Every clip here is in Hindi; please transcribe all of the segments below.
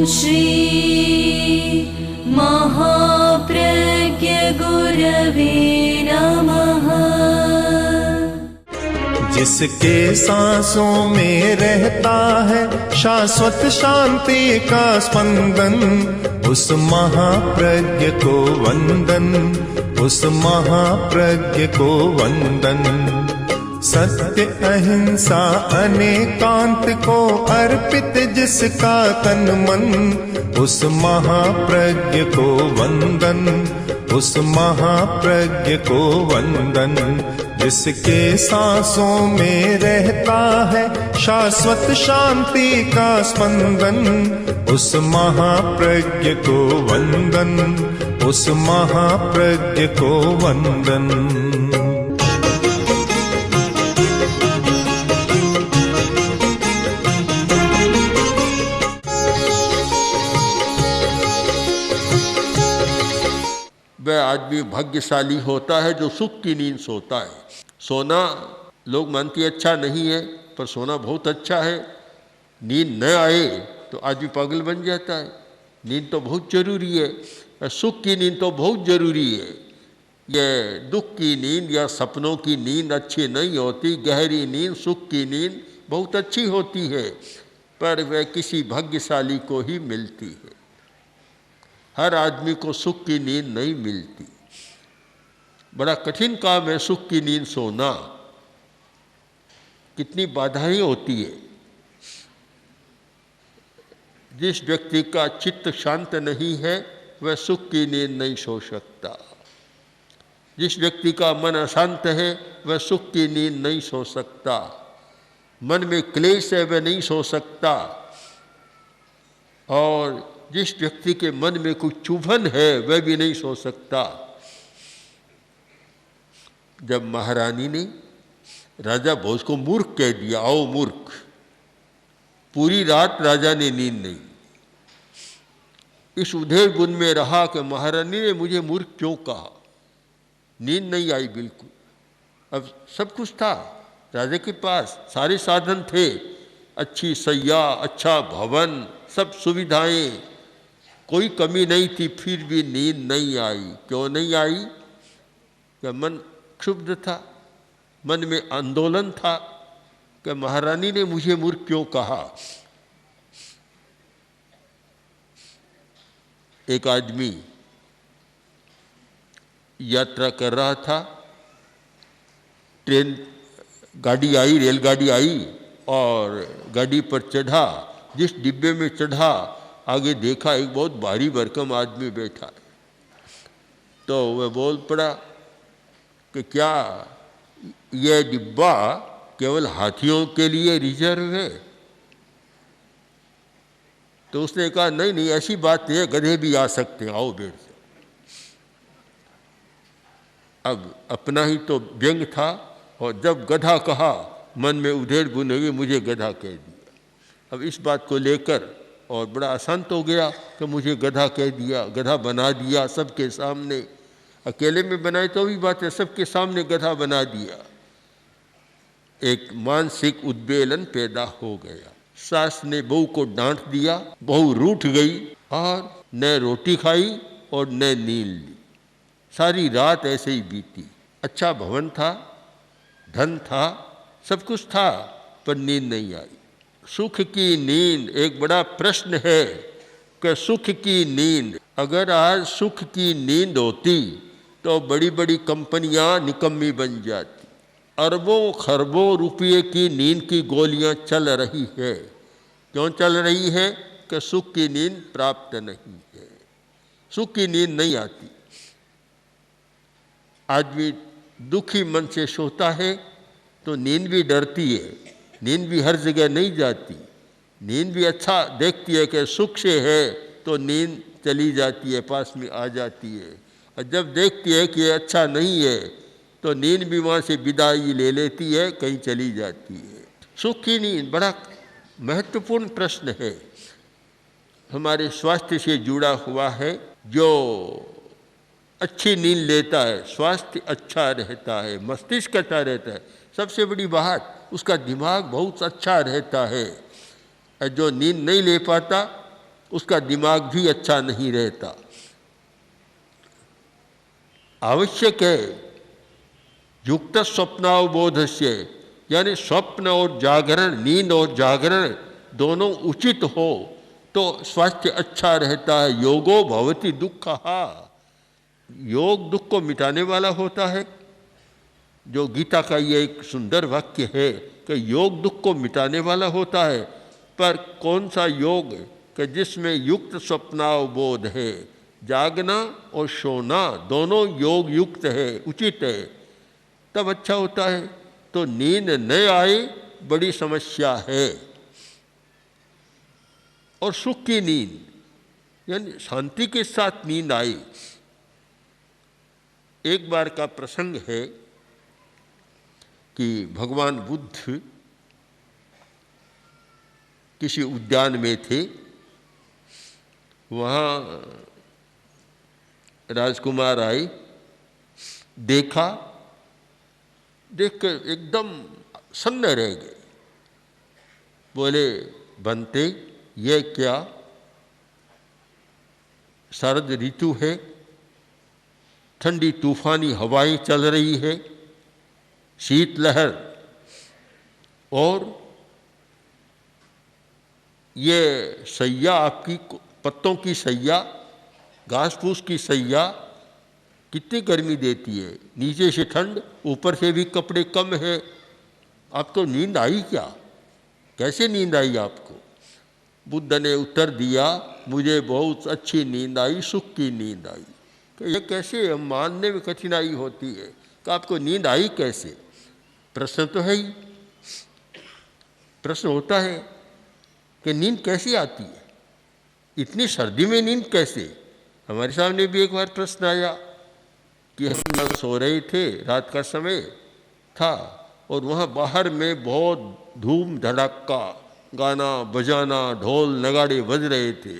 श्री महाप्रज्ञ गुरवे नमः। जिसके सांसों में रहता है शाश्वत शांति का स्पंदन, उस महाप्रज्ञ को वंदन, उस महाप्रज्ञ को वंदन। सत्य अहिंसा अनेकांत को अर्पित जिसका तन मन, उस महाप्रज्ञ को वंदन, उस महाप्रज्ञ को वंदन। जिसके सांसों में रहता है शाश्वत शांति का स्पंदन, उस महाप्रज्ञ को वंदन, उस महाप्रज्ञ को वंदन। वह आदमी भाग्यशाली होता है जो सुख की नींद सोता है। सोना लोग मानते अच्छा नहीं है, पर सोना बहुत अच्छा है। नींद न आए तो आदमी पागल बन जाता है। नींद तो बहुत जरूरी है, सुख की नींद तो बहुत जरूरी है। यह दुख की नींद या सपनों की नींद अच्छी नहीं होती। गहरी नींद, सुख की नींद बहुत अच्छी होती है, पर वह किसी भाग्यशाली को ही मिलती है। हर आदमी को सुख की नींद नहीं मिलती। बड़ा कठिन काम है सुख की नींद सोना। कितनी बाधाएं होती है। जिस व्यक्ति का चित्त शांत नहीं है वह सुख की नींद नहीं सो सकता। जिस व्यक्ति का मन अशांत है वह सुख की नींद नहीं सो सकता। मन में क्लेश है वह नहीं सो सकता। और जिस व्यक्ति के मन में कुछ चुभन है वह भी नहीं सो सकता। जब महारानी ने राजा भोज को मूर्ख कह दिया, आओ मूर्ख, पूरी रात राजा ने नींद नहीं। इस उधेड़ बुन में रहा कि महारानी ने मुझे मूर्ख क्यों कहा। नींद नहीं आई बिल्कुल। अब सब कुछ था राजा के पास, सारे साधन थे, अच्छी सैया, अच्छा भवन, सब सुविधाएं, कोई कमी नहीं थी, फिर भी नींद नहीं आई। क्यों नहीं आई? कि मन क्षुब्ध था, मन में आंदोलन था कि महारानी ने मुझे मूर्ख क्यों कहा। एक आदमी यात्रा कर रहा था, ट्रेन गाड़ी आई, रेलगाड़ी आई और गाड़ी पर चढ़ा। जिस डिब्बे में चढ़ा आगे देखा एक बहुत भारी भरकम आदमी बैठा है। तो वह बोल पड़ा कि क्या यह डिब्बा केवल हाथियों के लिए रिजर्व है? तो उसने कहा नहीं नहीं, ऐसी बात नहीं है, गधे भी आ सकते हैं, आओ बैठ जाओ। अब अपना ही तो व्यंग था, और जब गधा कहा मन में उधेड़ बुन हुई, मुझे गधा कह दिया। अब इस बात को लेकर और बड़ा अशांत हो गया कि मुझे गधा कह दिया, गधा बना दिया सबके सामने। अकेले में बनाए तो भी बात है, सबके सामने गधा बना दिया। एक मानसिक उद्वेलन पैदा हो गया। सास ने बहू को डांट दिया, बहू रूठ गई और न रोटी खाई और न नींद ली। सारी रात ऐसे ही बीती। अच्छा भवन था, धन था, सब कुछ था, पर नींद नहीं आई। सुख की नींद एक बड़ा प्रश्न है कि सुख की नींद, अगर आज सुख की नींद होती तो बड़ी बड़ी कंपनियां निकम्मी बन जाती। अरबों खरबों रुपये की नींद की गोलियां चल रही है। क्यों चल रही है? कि सुख की नींद प्राप्त नहीं है, सुख की नींद नहीं आती। आदमी दुखी मन से सोता है तो नींद भी डरती है, नींद भी हर जगह नहीं जाती। नींद भी अच्छा देखती है कि सुख से है तो नींद चली जाती है, पास में आ जाती है। और जब देखती है कि अच्छा नहीं है तो नींद भी वहाँ से विदाई ले लेती है, कहीं चली जाती है। सुख की नींद बड़ा महत्वपूर्ण प्रश्न है, हमारे स्वास्थ्य से जुड़ा हुआ है। जो अच्छी नींद लेता है स्वास्थ्य अच्छा रहता है, मस्तिष्क अच्छा रहता है। सबसे बड़ी बात, उसका दिमाग बहुत अच्छा रहता है। जो नींद नहीं ले पाता उसका दिमाग भी अच्छा नहीं रहता। आवश्यक है युक्त स्वप्नावबोधस्य, यानी स्वप्न और जागरण, नींद और जागरण दोनों उचित हो तो स्वास्थ्य अच्छा रहता है। योगो भवति दुःखहा, योग दुख को मिटाने वाला होता है। जो गीता का ये एक सुंदर वाक्य है कि योग दुख को मिटाने वाला होता है। पर कौन सा योग कि जिसमें युक्त स्वप्नावबोध है, जागना और सोना दोनों योग युक्त है, उचित है, तब अच्छा होता है। तो नींद न आए बड़ी समस्या है। और सुख की नींद यानी शांति के साथ नींद आई। एक बार का प्रसंग है कि भगवान बुद्ध किसी उद्यान में थे। वहाँ राजकुमार आए, देखा, देखकर एकदम सन्न रह गए। बोले, बनते ये क्या, शरद ऋतु है, ठंडी तूफानी हवाएं चल रही है, शीतलहर, और ये सैया आपकी पत्तों की सैया, घास फूस की सैया कितनी गर्मी देती है, नीचे से ठंड, ऊपर से भी कपड़े कम है, आपको नींद आई क्या, कैसे नींद आई आपको? बुद्ध ने उत्तर दिया, मुझे बहुत अच्छी नींद आई, सुख की नींद आई। कि ये कैसे, मानने में कठिनाई होती है कि आपको नींद आई कैसे? प्रश्न तो है ही, प्रश्न होता है कि नींद कैसे आती है, इतनी सर्दी में नींद कैसे? हमारे सामने भी एक बार प्रश्न आया कि हम सो रहे थे, रात का समय था, और वहाँ बाहर में बहुत धूम धड़ाका, गाना बजाना, ढोल नगाड़े बज रहे थे।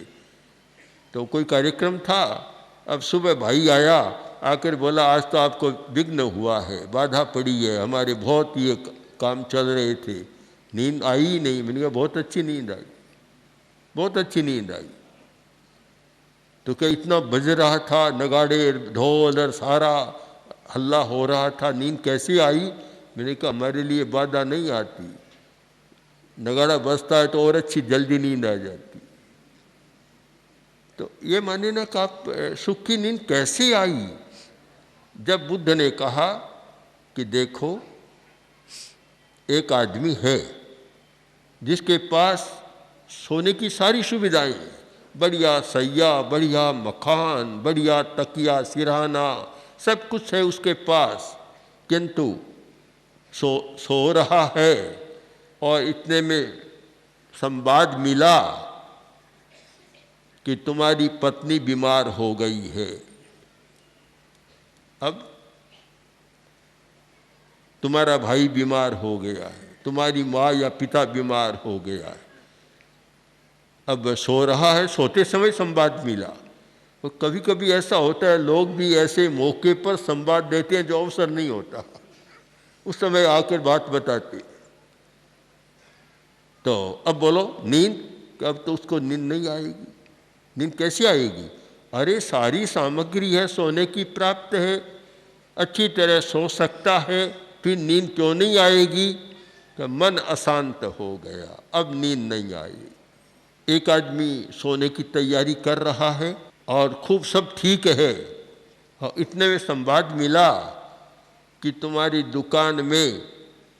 तो कोई कार्यक्रम था। अब सुबह भाई आया, आकर बोला, आज तो आपको विघ्न हुआ है, बाधा पड़ी है, हमारे बहुत ये काम चल रहे थे, नींद आई ही नहीं। मैंने कहा बहुत अच्छी नींद आई, बहुत अच्छी नींद आई। तो क्या इतना बज रहा था, नगाड़े ढोल और सारा हल्ला हो रहा था, नींद कैसे आई? मैंने कहा हमारे लिए बाधा नहीं आती, नगाड़ा बजता है तो और अच्छी जल्दी नींद आ जाती। तो ये माने ना कि आप सुख की नींद कैसे आई? जब बुद्ध ने कहा कि देखो, एक आदमी है जिसके पास सोने की सारी सुविधाएं हैं, बढ़िया सैया, बढ़िया मकान, बढ़िया तकिया सिरहाना, सब कुछ है उसके पास, किंतु सो रहा है और इतने में संवाद मिला कि तुम्हारी पत्नी बीमार हो गई है। अब तुम्हारा भाई बीमार हो गया है, तुम्हारी माँ या पिता बीमार हो गया है। अब सो रहा है, सोते समय संवाद मिला। तो कभी कभी ऐसा होता है, लोग भी ऐसे मौके पर संवाद देते हैं जो अवसर नहीं होता, उस समय आकर बात बताते। तो अब बोलो नींद, अब तो उसको नींद नहीं आएगी। नींद कैसे आएगी? अरे सारी सामग्री है, सोने की प्राप्त है, अच्छी तरह सो सकता है, फिर नींद क्यों नहीं आएगी? कि मन अशांत हो गया, अब नींद नहीं आएगी। एक आदमी सोने की तैयारी कर रहा है और खूब सब ठीक है, और इतने में संवाद मिला कि तुम्हारी दुकान में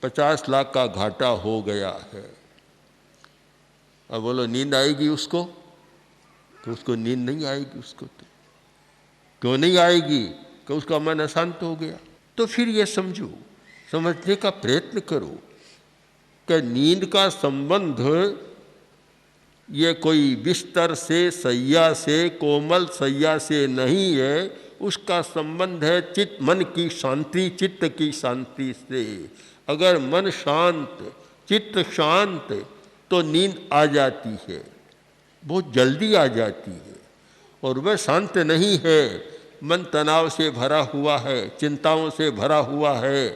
50 लाख का घाटा हो गया है। अब बोलो नींद आएगी उसको? तो उसको नींद नहीं आएगी। उसको तो क्यों नहीं आएगी? कि उसका मन अशांत हो गया। तो फिर ये समझो, समझने का प्रयत्न करो कि नींद का संबंध ये कोई बिस्तर से, सैया से, कोमल सैया से नहीं है, उसका संबंध है मन की शांति, चित्त की शांति से। अगर मन शांत, चित्त शांत, तो नींद आ जाती है, बहुत जल्दी आ जाती है। और वह शांत नहीं है, मन तनाव से भरा हुआ है, चिंताओं से भरा हुआ है,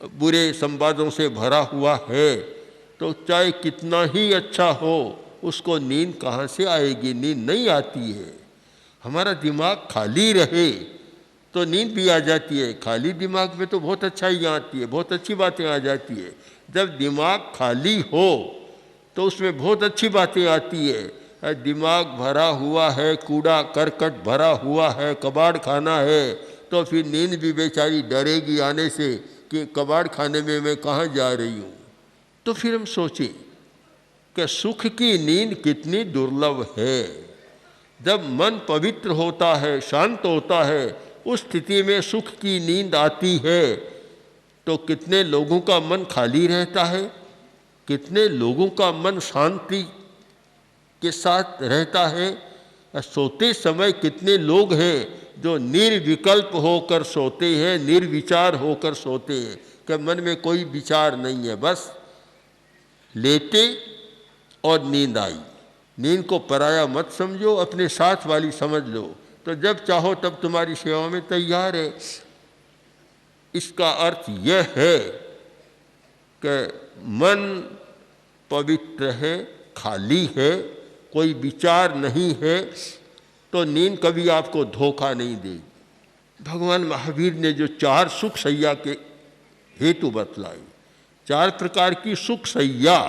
बुरे संवादों से भरा हुआ है, तो चाहे कितना ही अच्छा हो, उसको नींद कहाँ से आएगी? नींद नहीं आती है। हमारा दिमाग खाली रहे तो नींद भी आ जाती है। खाली दिमाग में तो बहुत अच्छाई आती है, बहुत अच्छी बातें आ जाती है। जब दिमाग खाली हो तो उसमें बहुत अच्छी बातें आती है। दिमाग भरा हुआ है, कूड़ा करकट भरा हुआ है, कबाड़ खाना है, तो फिर नींद भी बेचारी डरेगी आने से कि कबाड़ खाने में मैं कहाँ जा रही हूँ। तो फिर हम सोचें कि सुख की नींद कितनी दुर्लभ है। जब मन पवित्र होता है, शांत होता है, उस स्थिति में सुख की नींद आती है, तो कितने लोगों का मन खाली रहता है, कितने लोगों का मन शांति के साथ रहता है। सोते समय कितने लोग हैं जो निर्विकल्प होकर सोते हैं, निर्विचार होकर सोते हैं कि मन में कोई विचार नहीं है, बस लेटे और नींद आई। नींद को पराया मत समझो, अपने साथ वाली समझ लो, तो जब चाहो तब तुम्हारी सेवा में तैयार है। इसका अर्थ यह है कि मन पवित्र है, खाली है, कोई विचार नहीं है, तो नींद कभी आपको धोखा नहीं देगी। भगवान महावीर ने जो 4 सुख सैया के हेतु बतलाई, 4 प्रकार की सुख सैया।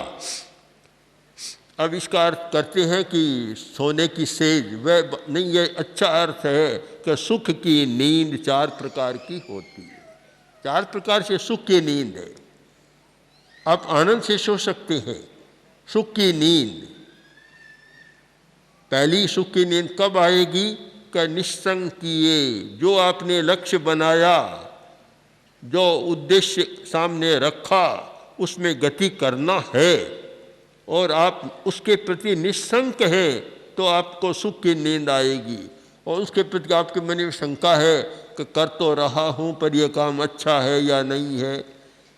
अब इसका अर्थ करते हैं कि सोने की सेज, वह नहीं, ये अच्छा अर्थ है कि सुख की नींद 4 प्रकार की होती है। 4 प्रकार से सुख की नींद है। आप आनंद से सो सकते हैं। सुख की नींद, पहली सुख की नींद कब आएगी? कि निस्संग किए, जो आपने लक्ष्य बनाया, जो उद्देश्य सामने रखा, उसमें गति करना है और आप उसके प्रति निस्संक हैं, तो आपको सुख की नींद आएगी। और उसके प्रति आपके मन में शंका है कि कर तो रहा हूँ पर यह काम अच्छा है या नहीं है,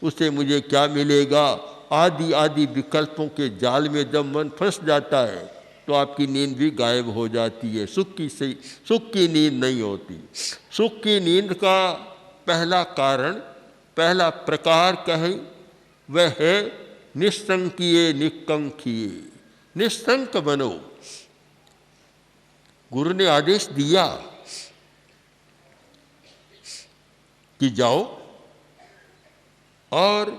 उससे मुझे क्या मिलेगा, आदि आदि विकल्पों के जाल में जब मन फंस जाता है तो आपकी नींद भी गायब हो जाती है। सुख की नींद नहीं होती। सुख की नींद का पहला कारण, पहला प्रकार कहें, वह है निस्संकिये निकंकिये। निस्संक बनो। गुरु ने आदेश दिया कि जाओ और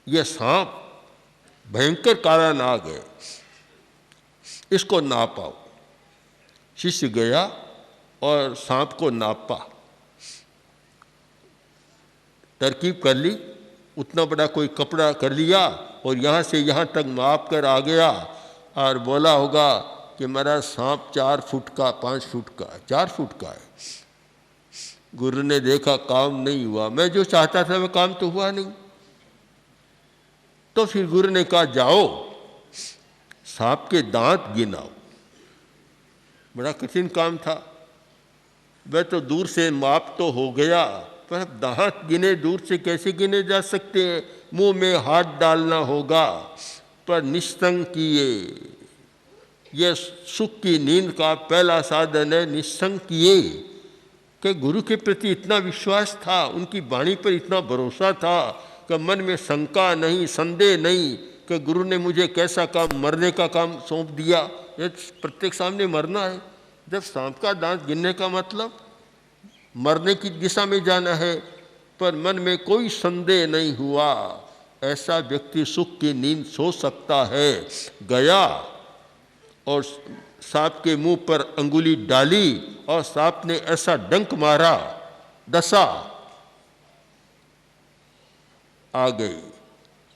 यह सांप भयंकर काला नाग है, इसको नापाओ। शिष्य गया और सांप को नापा, तरकीब कर ली, उतना बड़ा कोई कपड़ा कर लिया और यहाँ से यहाँ तक माप कर आ गया और बोला होगा कि मेरा सांप 4 फुट का, 5 फुट का, 4 फुट का है। गुरु ने देखा काम नहीं हुआ, मैं जो चाहता था वह काम तो हुआ नहीं। तो फिर गुरु ने कहा जाओ सांप के दांत गिनाओ। बड़ा कठिन काम था। वह तो दूर से माप तो हो गया, पर दांत गिने दूर से कैसे गिने जा सकते हैं? मुंह में हाथ डालना होगा। पर निस्संकिये, यह सुख की नींद का पहला साधन है। निस्संकिये कि गुरु के प्रति इतना विश्वास था, उनकी वाणी पर इतना भरोसा था कि मन में शंका नहीं, संदेह नहीं कि गुरु ने मुझे कैसा काम, मरने का काम सौंप दिया। ये प्रत्येक सामने मरना है। जब सांप का दांत गिनने का मतलब मरने की दिशा में जाना है, पर मन में कोई संदेह नहीं हुआ। ऐसा व्यक्ति सुख की नींद सो सकता है। गया और सांप के मुंह पर अंगुली डाली और सांप ने ऐसा डंक मारा, डसा, आ गई।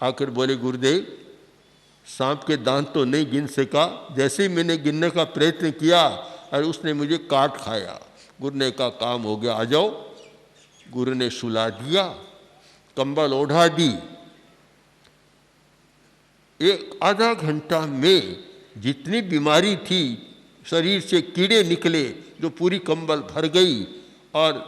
आखिर बोले गुरुदेव सांप के दांत तो नहीं गिन सका, जैसे ही मैंने गिनने का प्रयत्न किया और उसने मुझे काट खाया। गुरु ने कहा काम हो गया, आ जाओ। गुरु ने सुला दिया, कंबल ओढ़ा दी। 1-आधा घंटा में जितनी बीमारी थी, शरीर से कीड़े निकले जो पूरी कंबल भर गई और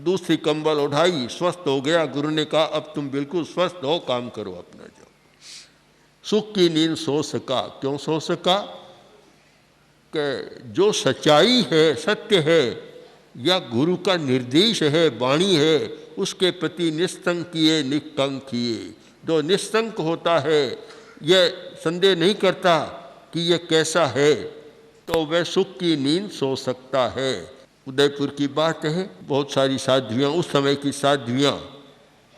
दूसरी कंबल उठाई, स्वस्थ हो गया। गुरु ने कहा अब तुम बिल्कुल स्वस्थ हो, काम करो अपना जाओ। सुख की नींद सो सका। क्यों सो सका? कि जो सच्चाई है, सत्य है या गुरु का निर्देश है, वाणी है, उसके प्रति निस्संकिये निकंकिये। जो निस्संक होता है, यह संदेह नहीं करता कि ये कैसा है तो वह सुख की नींद सो सकता है। उदयपुर की बात है, बहुत सारी साध्वियाँ, उस समय की साध्वियाँ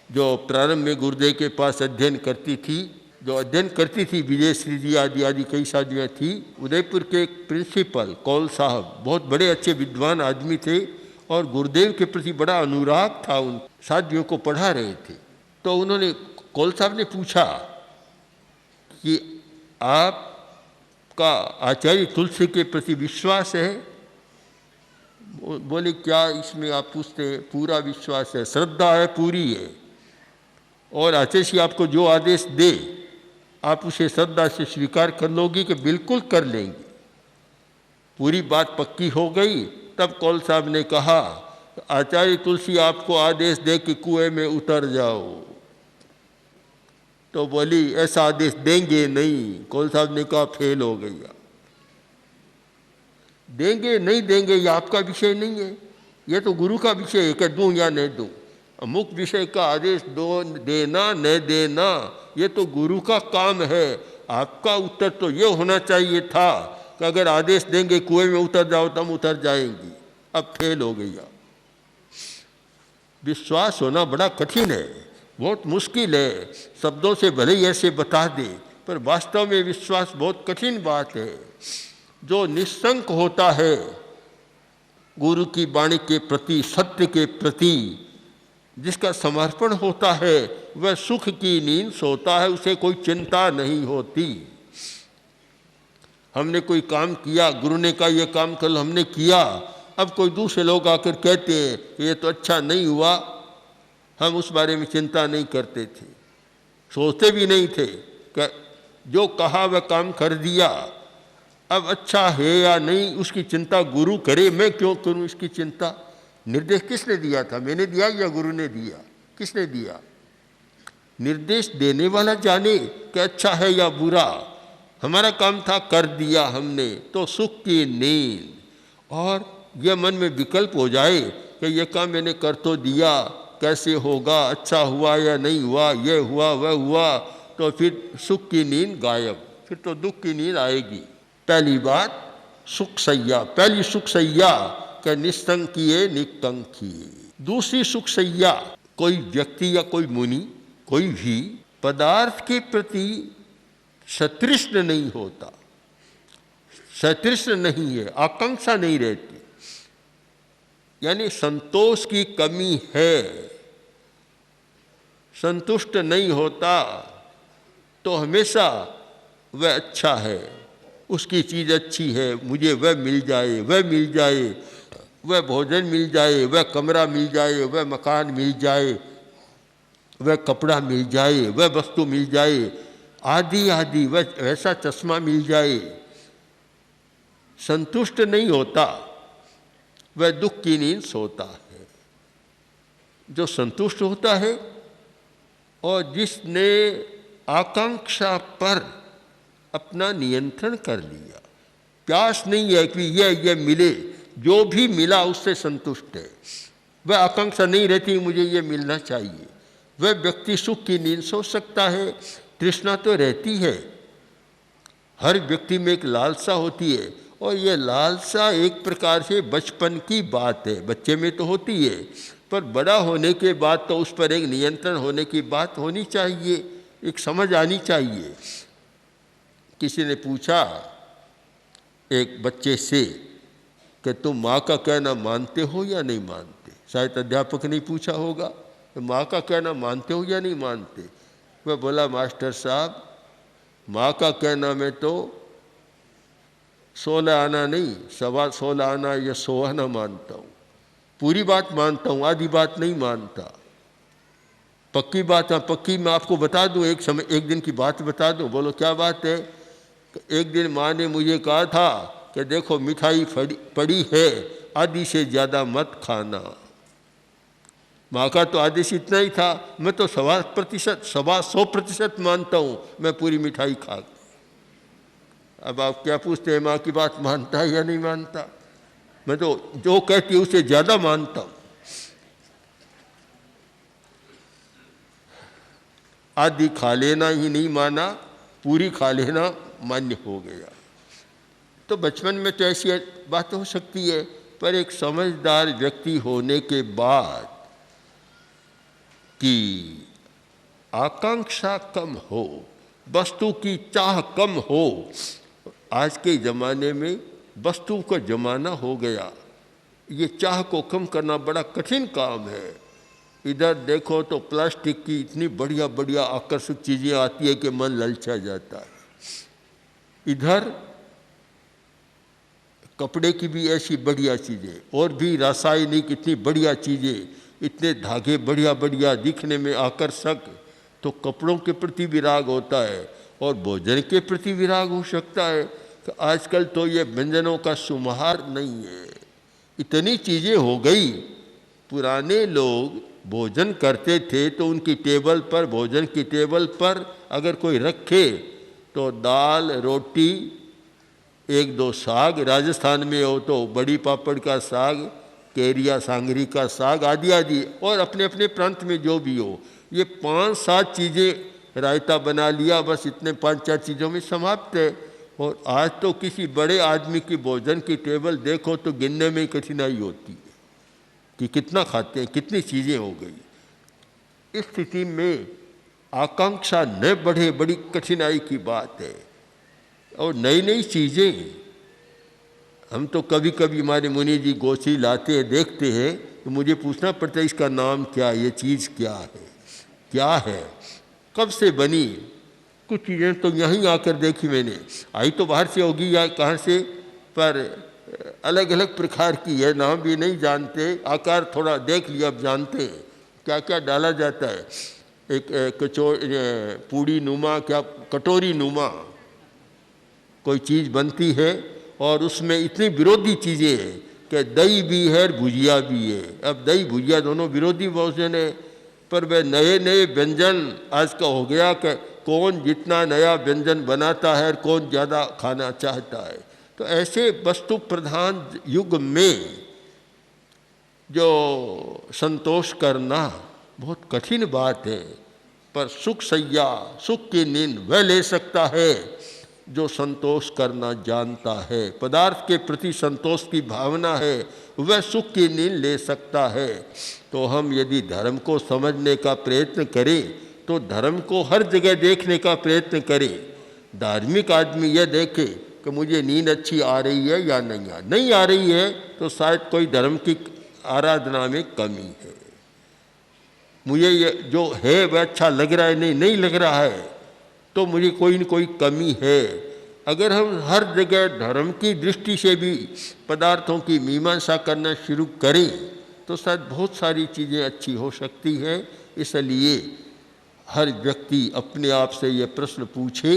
जो प्रारंभ में गुरुदेव के पास अध्ययन करती थी, जो अध्ययन करती थी, विजय श्री जी आदि आदि कई साध्वियाँ थी। उदयपुर के एक प्रिंसिपल कौल साहब बहुत बड़े अच्छे विद्वान आदमी थे और गुरुदेव के प्रति बड़ा अनुराग था, उन साध्वियों को पढ़ा रहे थे। तो उन्होंने, कौल साहब ने पूछा कि आपका आचार्य तुलसी के प्रति विश्वास है? बोले क्या इसमें आप पूछते हैं? पूरा विश्वास है, श्रद्धा है, पूरी है, और आचार्य आपको जो आदेश दे आप उसे श्रद्धा से स्वीकार कर लोगी कि बिल्कुल कर लेंगे। पूरी बात पक्की हो गई। तब कौल साहब ने कहा आचार्य तुलसी आपको आदेश दे कि कुएं में उतर जाओ, तो बोली ऐसा आदेश देंगे नहीं। कौल साहब ने कहा फेल हो गया। देंगे नहीं देंगे ये आपका विषय नहीं है, ये तो गुरु का विषय है कि दूं या नहीं दूं। अमुक विषय का आदेश दो, देना न देना ये तो गुरु का काम है। आपका उत्तर तो ये होना चाहिए था कि अगर आदेश देंगे कुएं में उतर जाओ तो हम उतर जाएंगी। अब फेल हो गया। विश्वास होना बड़ा कठिन है, बहुत मुश्किल है। शब्दों से भले ही ऐसे बता दे, पर वास्तव में विश्वास बहुत कठिन बात है। जो निस्संक होता है गुरु की वाणी के प्रति, सत्य के प्रति, जिसका समर्पण होता है, वह सुख की नींद सोता है, उसे कोई चिंता नहीं होती। हमने कोई काम किया, गुरु ने कहा ये काम कल हमने किया, अब कोई दूसरे लोग आकर कहते हैं ये तो अच्छा नहीं हुआ, हम उस बारे में चिंता नहीं करते थे, सोचते भी नहीं थे कि जो कहा वह काम कर दिया। अब अच्छा है या नहीं उसकी चिंता गुरु करे, मैं क्यों करूं इसकी चिंता? निर्देश किसने दिया था? मैंने दिया या गुरु ने दिया? किसने दिया? निर्देश देने वाला जाने कि अच्छा है या बुरा। हमारा काम था, कर दिया हमने, तो सुख की नींद। और यह मन में विकल्प हो जाए कि यह काम मैंने कर तो दिया, कैसे होगा, अच्छा हुआ या नहीं हुआ, यह हुआ वह हुआ, तो फिर सुख की नींद गायब, फिर तो दुख की नींद आएगी। पहली बात सुख सैया, पहली सुख सैया कि निस्तंकिये निकंकिये। दूसरी सुख सैया, कोई व्यक्ति या कोई मुनि, कोई भी पदार्थ के प्रति सतृष्ण नहीं होता, सतृष्ण नहीं है, आकांक्षा नहीं रहती, यानी संतोष की कमी है, संतुष्ट नहीं होता, तो हमेशा वह अच्छा है, उसकी चीज़ अच्छी है, मुझे वह मिल जाए, वह मिल जाए, वह भोजन मिल जाए, वह कमरा मिल जाए, वह मकान मिल जाए, वह कपड़ा मिल जाए, वह वस्तु मिल जाए, आदि आदि, वह ऐसा चश्मा मिल जाए। संतुष्ट नहीं होता, वह दुख की नींद सोता है। जो संतुष्ट होता है और जिसने आकांक्षा पर अपना नियंत्रण कर लिया, प्यास नहीं है कि यह मिले, जो भी मिला उससे संतुष्ट है, वह आकांक्षा नहीं रहती मुझे ये मिलना चाहिए, वह व्यक्ति सुख की नींद सो सकता है। तृष्णा तो रहती है, हर व्यक्ति में एक लालसा होती है, और यह लालसा एक प्रकार से बचपन की बात है, बच्चे में तो होती है, पर बड़ा होने के बाद तो उस पर एक नियंत्रण होने की बात होनी चाहिए, एक समझ आनी चाहिए। किसी ने पूछा एक बच्चे से कि तुम माँ का कहना मानते हो या नहीं मानते? शायद अध्यापक ने पूछा होगा कि माँ का कहना मानते हो या नहीं मानते? वह बोला मास्टर साहब, माँ का कहना में तो 16 आना नहीं, 16.25 आना या 100 आना मानता हूँ, पूरी बात मानता हूँ, आधी बात नहीं मानता। पक्की बात है, पक्की मैं आपको बता दूँ, एक दिन की बात बता दूँ। बोलो क्या बात है? एक दिन माँ ने मुझे कहा था कि देखो मिठाई पड़ी है, आधी से ज़्यादा मत खाना। माँ का तो आदेश इतना ही था, मैं तो 100% मानता हूँ, मैं पूरी मिठाई खा। अब आप क्या पूछते हैं, माँ की बात मानता है या नहीं मानता? मैं तो जो कहती है उससे ज़्यादा मानता हूँ। आधी खा लेना ही नहीं माना, पूरी खा लेना मान्य हो गया। तो बचपन में तो ऐसी बात हो सकती है, पर एक समझदार व्यक्ति होने के बाद कि आकांक्षा कम हो, वस्तु की चाह कम हो। आज के ज़माने में वस्तु का ज़माना हो गया, ये चाह को कम करना बड़ा कठिन काम है। इधर देखो तो प्लास्टिक की इतनी बढ़िया बढ़िया आकर्षक चीज़ें आती है कि मन ललचा जाता है। इधर कपड़े की भी ऐसी बढ़िया चीज़ें, और भी रासायनिक इतनी बढ़िया चीज़ें, इतने धागे बढ़िया बढ़िया दिखने में आकर्षक। तो कपड़ों के प्रति विराग होता है और भोजन के प्रति विराग हो सकता है। तो आजकल तो ये व्यंजनों का शुमार नहीं है, इतनी चीज़ें हो गई। पुराने लोग भोजन करते थे तो उनकी टेबल पर, भोजन की टेबल पर अगर कोई रखे तो दाल रोटी, एक दो साग, राजस्थान में हो तो बड़ी पापड़ का साग, केरिया सांगरी का साग आदि आदि, और अपने अपने प्रांत में जो भी हो, ये 5-7 चीज़ें, रायता बना लिया, बस इतने 5-4 चीज़ों में समाप्त है। और आज तो किसी बड़े आदमी की भोजन की टेबल देखो तो गिनने में कठिनाई होती है कि कितना खाते हैं, कितनी चीज़ें हो गई। इस स्थिति में आकांक्षा न बढ़े, बड़ी कठिनाई की बात है। और नई नई चीज़ें हम तो कभी कभी हमारे मुनि जी गोची लाते हैं, देखते हैं, तो मुझे पूछना पड़ता है इसका नाम क्या है, ये चीज़ क्या है, क्या है, कब से बनी। कुछ चीज़ें तो यहीं आकर देखी मैंने, आई तो बाहर से होगी या कहाँ से, पर अलग अलग प्रकार की है, नाम भी नहीं जानते, आकार थोड़ा देख लिया अब जानते हैं क्या क्या डाला जाता है। एक पूड़ी नुमा, क्या कटोरी नुमा कोई चीज़ बनती है और उसमें इतनी विरोधी चीज़ें हैं कि दही भी है और भुजिया भी है। अब दही भुजिया दोनों विरोधी भोजन है, पर वे नए नए व्यंजन आज का हो गया कि कौन जितना नया व्यंजन बनाता है और कौन ज़्यादा खाना चाहता है। तो ऐसे वस्तु प्रधान युग में जो संतोष करना बहुत कठिन बात है, पर सुख सैया, सुख की नींद वह ले सकता है जो संतोष करना जानता है। पदार्थ के प्रति संतोष की भावना है, वह सुख की नींद ले सकता है। तो हम यदि धर्म को समझने का प्रयत्न करें तो धर्म को हर जगह देखने का प्रयत्न करें। धार्मिक आदमी यह देखे कि मुझे नींद अच्छी आ रही है या नहीं आ रही है, तो शायद कोई धर्म की आराधना में कमी है। मुझे ये जो है वह अच्छा लग रहा है, नहीं लग रहा है, तो मुझे कोई न कोई कमी है। अगर हम हर जगह धर्म की दृष्टि से भी पदार्थों की मीमांसा करना शुरू करें तो शायद बहुत सारी चीज़ें अच्छी हो सकती हैं। इसलिए हर व्यक्ति अपने आप से ये प्रश्न पूछे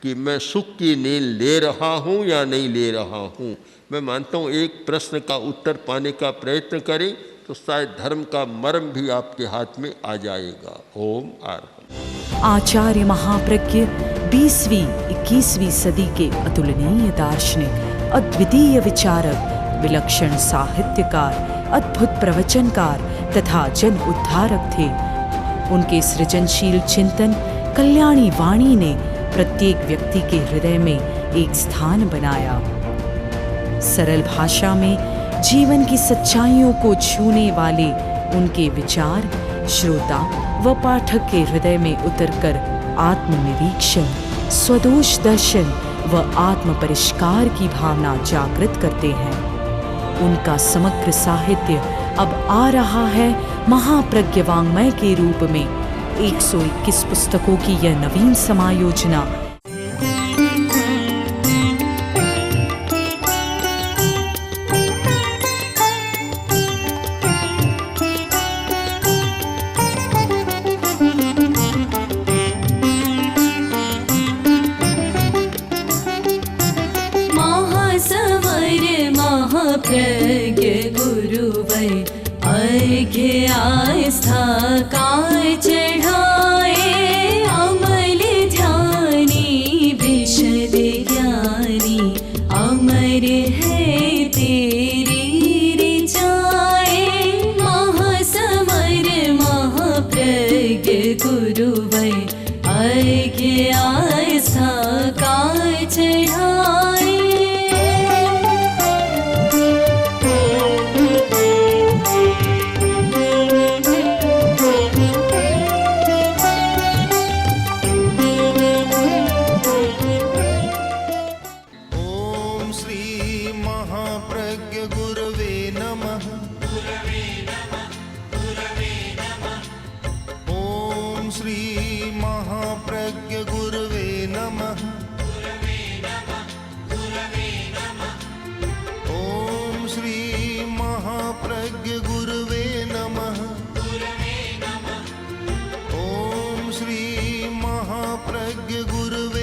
कि मैं सुख की नींद ले रहा हूँ या नहीं ले रहा हूँ। मैं मानता हूँ एक प्रश्न का उत्तर पाने का प्रयत्न करें तो शायद धर्म का मर्म भी आपके हाथ में आ जाएगा। ओम आर्हम। आचार्य महाप्रज्ञ 20वीं 21वीं सदी के अतुलनीय दार्शनिक, अद्वितीय विचारक, विलक्षण साहित्यकार, अद्भुत प्रवचनकार तथा जन उद्धारक थे। उनके सृजनशील चिंतन कल्याणी वाणी ने प्रत्येक व्यक्ति के हृदय में एक स्थान बनाया। सरल भाषा में जीवन की सच्चाइयों को छूने वाले उनके विचार श्रोता व पाठक के हृदय में उतरकर आत्मनिरीक्षण, स्वदोष दर्शन व आत्म परिष्कार की भावना जागृत करते हैं। उनका समग्र साहित्य अब आ रहा है महाप्रज्ञ वाङ्मय के रूप में। 121 पुस्तकों की यह नवीन समायोजना प्रज्ञ गुरुवै अर्घ्य आस्था काय चढ़ाए, अमल ध्यानी विशद ज्ञानी, अमर है तेरी ऋचाए। महासमर महाप्रज्ञ गुरुवै अर्घ्य आस्था काय चढ़ाए। श्री महाप्रज्ञ गुरुवे